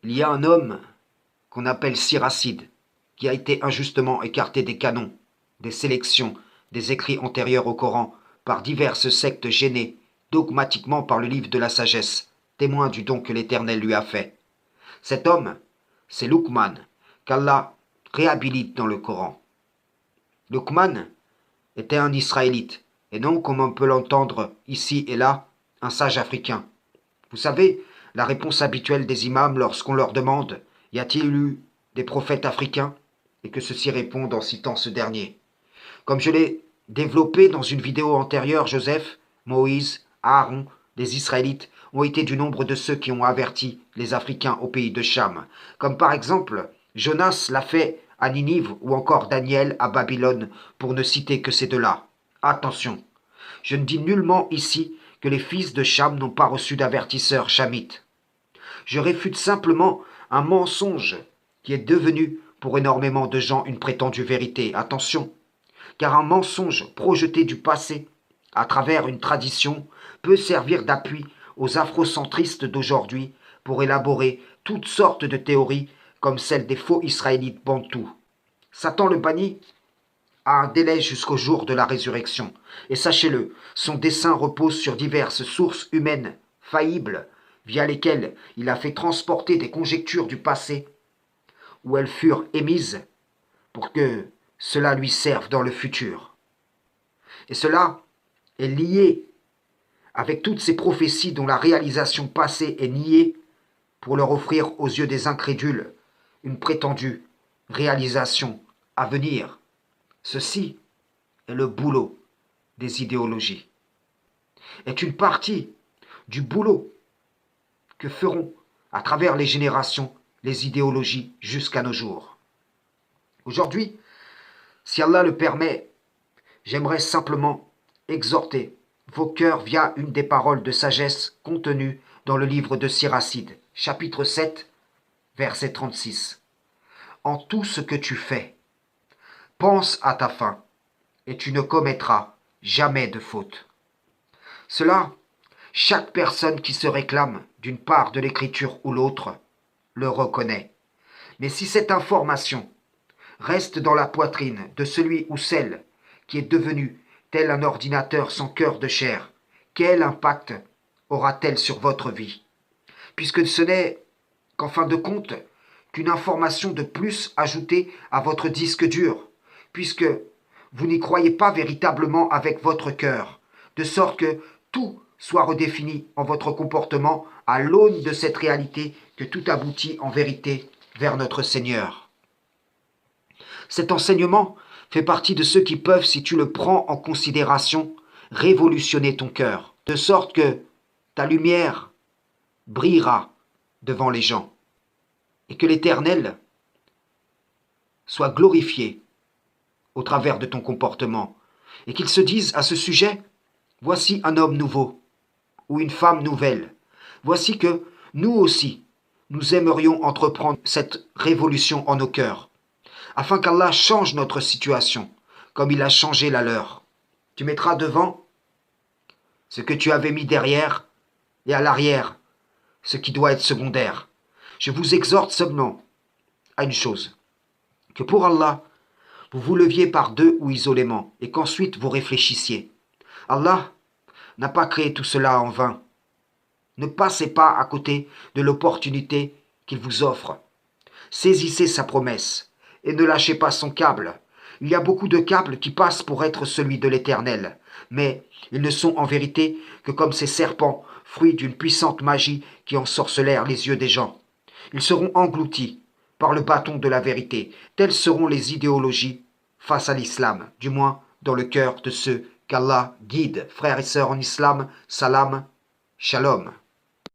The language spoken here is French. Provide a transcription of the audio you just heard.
Il y a un homme qu'on appelle Siracide, qui a été injustement écarté des canons, des sélections, des écrits antérieurs au Coran, par diverses sectes gênées dogmatiquement par le livre de la sagesse, témoin du don que l'Éternel lui a fait. Cet homme, c'est Luqman, qu'Allah réhabilite dans le Coran. Luqman était un Israélite, et non, comme on peut l'entendre ici et là, un sage africain. Vous savez, la réponse habituelle des imams lorsqu'on leur demande « Y a-t-il eu des prophètes africains ?» et que ceux-ci répondent en citant ce dernier. Comme je l'ai développé dans une vidéo antérieure, Joseph, Moïse, Aaron, les Israélites ont été du nombre de ceux qui ont averti les Africains au pays de Cham, comme par exemple Jonas l'a fait à Ninive ou encore Daniel à Babylone, pour ne citer que ces deux-là. Attention, je ne dis nullement ici que les fils de Cham n'ont pas reçu d'avertisseurs chamites. Je réfute simplement un mensonge qui est devenu pour énormément de gens une prétendue vérité. Attention, car un mensonge projeté du passé à travers une tradition peut servir d'appui aux afrocentristes d'aujourd'hui pour élaborer toutes sortes de théories comme celle des faux israélites bantous. Satan le banni a un délai jusqu'au jour de la résurrection. Et sachez-le, son dessein repose sur diverses sources humaines faillibles via lesquelles il a fait transporter des conjectures du passé où elles furent émises pour que cela lui serve dans le futur. Et cela est lié avec toutes ces prophéties dont la réalisation passée est niée pour leur offrir aux yeux des incrédules une prétendue réalisation à venir. Ceci est le boulot des idéologies. Est une partie du boulot que feront à travers les générations les idéologies jusqu'à nos jours. Aujourd'hui, si Allah le permet, j'aimerais simplement exhorter vos cœurs via une des paroles de sagesse contenues dans le livre de Siracide, chapitre 7, verset 36. En tout ce que tu fais, pense à ta fin, et tu ne commettras jamais de faute. Cela, chaque personne qui se réclame d'une part de l'écriture ou l'autre le reconnaît. Mais si cette information reste dans la poitrine de celui ou celle qui est devenu tel un ordinateur sans cœur de chair, quel impact aura-t-elle sur votre vie? Puisque ce n'est qu'en fin de compte qu'une information de plus ajoutée à votre disque dur, puisque vous n'y croyez pas véritablement avec votre cœur, de sorte que tout soit redéfini en votre comportement à l'aune de cette réalité que tout aboutit en vérité vers notre Seigneur. Cet enseignement fait partie de ceux qui peuvent, si tu le prends en considération, révolutionner ton cœur, de sorte que ta lumière brillera devant les gens, et que l'Éternel soit glorifié au travers de ton comportement, et qu'ils se disent à ce sujet, voici un homme nouveau, ou une femme nouvelle, voici que nous aussi, nous aimerions entreprendre cette révolution en nos cœurs, afin qu'Allah change notre situation, comme il a changé la leur. Tu mettras devant ce que tu avais mis derrière, et à l'arrière, ce qui doit être secondaire. Je vous exhorte seulement à une chose, que pour Allah, vous vous leviez par deux ou isolément, et qu'ensuite vous réfléchissiez. Allah n'a pas créé tout cela en vain. Ne passez pas à côté de l'opportunité qu'il vous offre. Saisissez sa promesse, et ne lâchez pas son câble. Il y a beaucoup de câbles qui passent pour être celui de l'Éternel, mais ils ne sont en vérité que comme ces serpents, fruits d'une puissante magie qui ensorcelèrent les yeux des gens. Ils seront engloutis par le bâton de la vérité. Telles seront les idéologies face à l'islam, du moins dans le cœur de ceux qu'Allah guide. Frères et sœurs en islam, salam, shalom.